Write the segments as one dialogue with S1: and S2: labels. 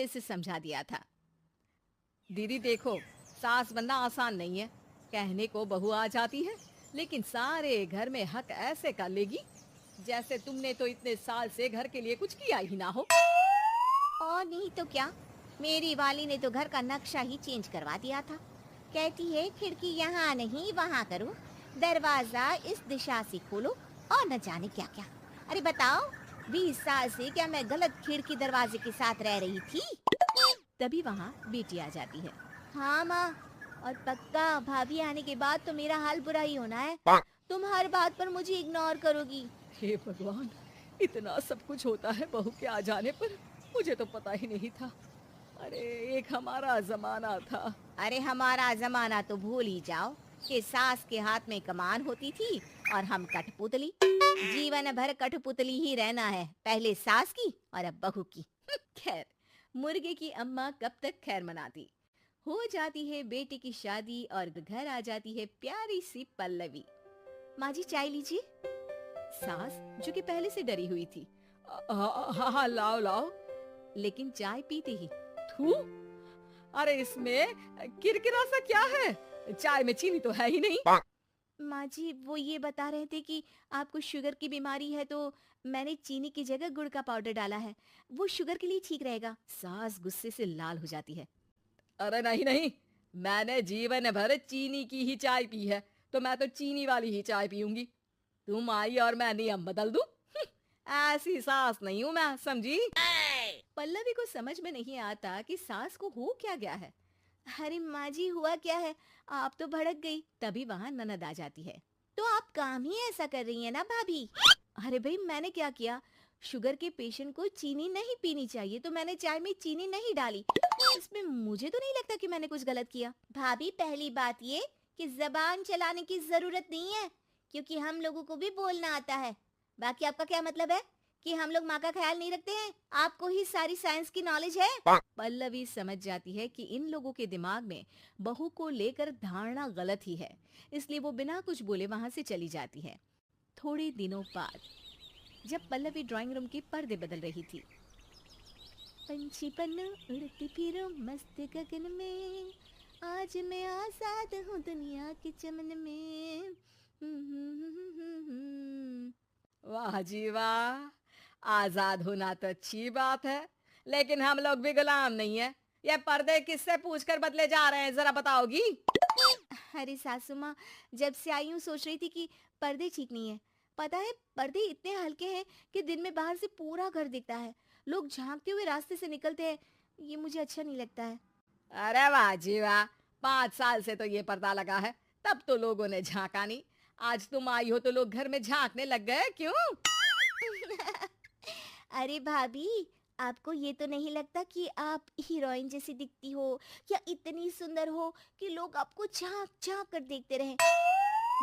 S1: से समझा दिया था। दीदी देखो, सास बनना आसान नहीं है। कहने को बहू आ जाती है, लेकिन सारे घर में हक ऐसे कर लेगी जैसे तुमने तो इतने साल से घर के लिए कुछ किया ही ना हो।
S2: और नहीं तो क्या, मेरी वाली ने तो घर का नक्शा ही चेंज करवा दिया था। कहती है खिड़की यहाँ नहीं वहाँ करो, दरवाजा इस दिशा से खोलो और न जाने क्या क्या। अरे बताओ, 20 साल से क्या मैं गलत खिड़की दरवाजे के साथ रह रही थी?
S1: तभी वहाँ बेटी आ जाती है।
S2: हाँ माँ, और पक्का भाभी आने के बाद तो मेरा हाल बुरा ही होना है। तुम हर बात पर मुझे इग्नोर करोगी।
S1: हे भगवान, इतना सब कुछ होता है बहू के आ जाने पर, मुझे तो पता ही नहीं था। अरे एक हमारा जमाना था।
S2: अरे हमारा जमाना तो भूल ही जाओ कि सास के हाथ में कमान होती थी और हम कठपुतली। जीवन भर कठपुतली ही रहना है, पहले सास की और अब बहू की।
S1: खैर, मुर्गे की अम्मा कब तक खैर मनाती। हो जाती है बेटे की शादी और घर आ जाती है प्यारी सी पल्लवी।
S2: माँ जी चाय लीजिए।
S1: सास, जो कि पहले से डरी हुई थी, हाँ हाँ लाओ लाओ, लेकिन चाय पीते ही थू, अरे इसमें किरकिरा सा क्या है? चाय में चीनी तो है ही नहीं।
S2: माँ जी वो ये बता रहे थे कि आपको शुगर की बीमारी है, तो मैंने चीनी की जगह गुड़ का पाउडर डाला है, वो शुगर के लिए ठीक रहेगा।
S1: सास गुस्से से लाल हो जाती है। अरे नहीं नहीं, मैंने जीवन भर चीनी की ही चाय पी है, तो मैं तो चीनी वाली ही चाय पीऊंगी। तुम आई और मैं नियम बदल दूं? ऐसी सास नहीं हूं मैं, समझी? पल्लवी को समझ में नहीं आता कि सास को हो क्या गया है।
S2: अरे माँ जी हुआ क्या है, आप तो भड़क गई।
S1: तभी वहां ननद आ जाती है।
S2: तो आप काम ही ऐसा कर रही है ना भाभी?
S1: अरे भाई मैंने क्या किया? शुगर के पेशेंट को चीनी नहीं पीनी चाहिए, तो मैंने चाय में चीनी नहीं डाली। इसमें मुझे तो नहीं लगता कि मैंने कुछ गलत किया।
S2: भाभी पहली बात ये कि जबान चलाने की जरूरत नहीं है, क्योंकि हम लोगों को भी बोलना आता है। बाकी आपका क्या मतलब है कि हम लोग माँ का ख्याल नहीं रखते हैं? आपको ही सारी साइंस की नॉलेज है।
S1: पल्लवी समझ जाती है कि इन लोगों के दिमाग में बहू को लेकर धारणा गलत ही है, इसलिए वो बिना कुछ बोले वहां से चली जाती है। थोड़े दिनों बाद जब पल्लवी ड्राइंग रूम के पर्दे बदल रही थी,
S2: पंछी पन्नू उड़ती फिरूं मस्त गगन में, आज मैं आजाद हूँ दुनिया के चमन में।
S1: वाह जी वाह, आजाद होना तो अच्छी बात है, लेकिन हम लोग भी गुलाम नहीं है। ये पर्दे किससे पूछकर बदले जा रहे हैं, जरा बताओगी?
S2: अरे सासू माँ, जब से आई हूँ सोच रही थी कि पर्दे ठीक नहीं है। पता है पर्दे इतने हल्के हैं कि दिन में बाहर से पूरा घर दिखता है, लोग झांकते हुए रास्ते से निकलते हैं, ये मुझे अच्छा नहीं लगता है।
S1: अरे वाह जी वाह, 5 साल से तो ये पर्दा लगा है, तब तो लोगों ने झांका नहीं। आज तुम आई हो तो लोग घर में झांकने लग गए, क्यों?
S2: अरे भाभी, आपको ये तो नहीं लगता कि आप हीरोइन जैसी दिखती हो या इतनी सुंदर हो कि लोग आपको झांक झांक कर देखते रहे?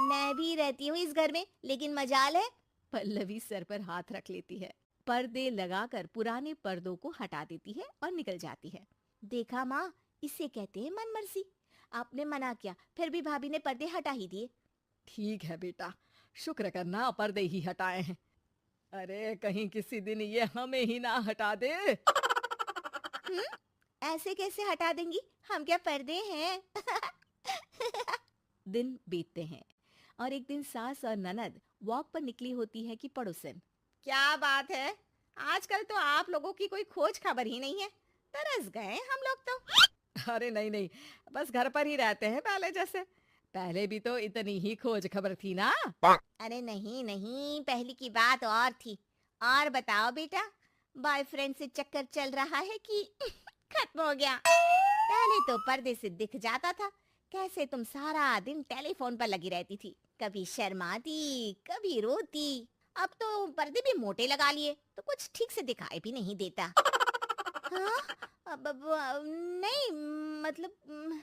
S2: मैं भी रहती हूँ इस घर में, लेकिन मजाल है।
S1: पल्लवी सर पर हाथ रख लेती है, पर्दे लगाकर पुराने पर्दों को हटा देती है और निकल जाती है।
S2: देखा माँ, इसे कहते हैं मन मर्जी। आपने मना किया, फिर भी भाभी ने पर्दे हटा ही दिए।
S1: ठीक है बेटा, शुक्र करना पर्दे ही हटाए हैं। अरे कहीं किसी दिन ये हमें ही ना हटा दे।
S2: हम्म, ऐसे कैसे हटा देंगी, हम क्या पर्दे हैं?
S1: दिन बीतते हैं और एक दिन सास और ननद वॉक पर निकली होती है कि पड़ोसन।
S2: क्या बात है, आजकल तो आप लोगों की कोई खोज खबर ही नहीं है। तरस गए हम लोग तो।
S1: अरे नहीं नहीं, बस घर पर ही रहते हैं पहले जैसे। पहले भी तो इतनी ही खोज खबर थी ना।
S2: अरे नहीं नहीं, पहली की बात और थी। और बताओ बेटा, बॉयफ्रेंड से चक्कर चल रहा है कि खत्म हो गया? पहले तो पर्दे से दिख जाता था कैसे तुम सारा दिन टेलीफोन पर लगी रहती थी, कभी शर्माती कभी रोती। अब तो पर्दे भी मोटे लगा लिए तो कुछ ठीक से दिखाई भी नहीं देता। हाँ, नहीं मतलब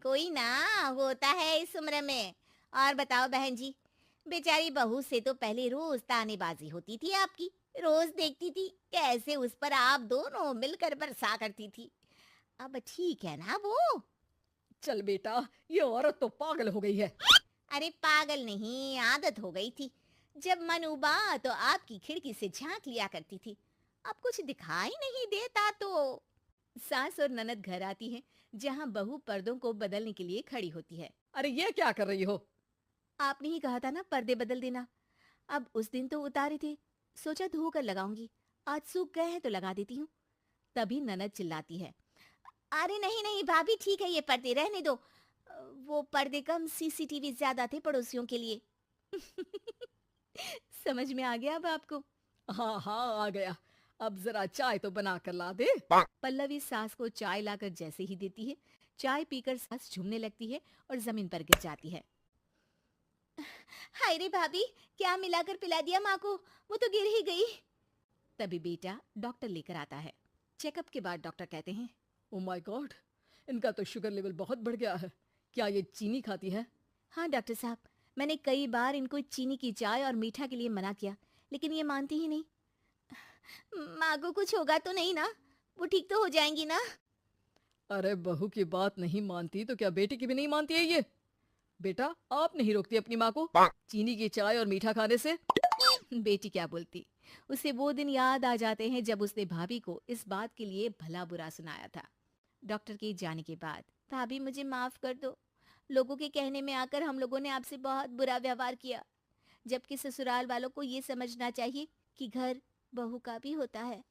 S2: कोई ना, होता है इस उम्र में। और बताओ बहन जी, बेचारी बहू से तो पहले रोज तानेबाजी होती थी आपकी, रोज देखती थी कैसे उस पर आप दोनों मिलकर बरसा करती थी। अब ठीक है ना वो?
S1: चल बेटा, ये औरत तो पागल हो गई है।
S2: अरे पागल नहीं, आदत हो गई थी। जब मन उबा तो आपकी खिड़की से झांक लिया करती थी। अब कुछ दिखाई नहीं देता तो। सास और ननद घर आती हैं, जहाँ बहू पर्दों को बदलने के लिए खड़ी होती है।
S1: अरे ये क्या कर रही हो?
S2: आपने ही कहा था ना पर्दे बदल देना। अब उस दिन तो उतारे थे, सोचा धो कर लगाऊंगी, आज सूख गए हैं तो लगा देती हूँ। तभी ननद चिल्लाती है, अरे नहीं नहीं भाभी, ठीक है ये पर्दे रहने दो। वो पर्दे कम, सीसीटीवी ज्यादा थे पड़ोसियों के लिए। समझ में आ गया अब आपको?
S1: हाँ हाँ, आ गया। अब जरा चाय तो बना कर ला दे।
S2: पल्लवी सास को चाय लाकर जैसे ही देती है, चाय पीकर सास झूमने लगती है और जमीन पर गिर जाती है। हाय रे भाभी, क्या मिलाकर पिला दिया माँ को, वो तो गिर ही गई। तभी बेटा डॉक्टर लेकर आता है। चेकअप के बाद डॉक्टर कहते हैं,
S1: ओ माय गॉड, इनका तो शुगर लेवल बहुत बढ़ गया है। क्या ये चीनी खाती है?
S2: हाँ डॉक्टर साहब, मैंने कई बार इनको चीनी की चाय और मीठा के लिए मना किया, लेकिन ये मानती ही नहीं। माँ को कुछ होगा तो नहीं ना, वो ठीक तो हो जाएंगी ना?
S1: अरे बहू की बात नहीं मानती तो क्या बेटी की भी नहीं मानती है ये? बेटा, आप नहीं रोकती अपनी माँ को चीनी की चाय और मीठा खाने से?
S2: बेटी क्या बोलती, उसे वो दिन याद आ जाते हैं जब उसने भाभी को इस बात के लिए भला बुरा सुनाया था। डॉक्टर के जाने के बाद, भाभी मुझे माफ कर दो, लोगों के कहने में आकर हम लोगों ने आपसे बहुत बुरा व्यवहार किया, जबकि ससुराल वालों को ये समझना चाहिए कि घर बहू का भी होता है।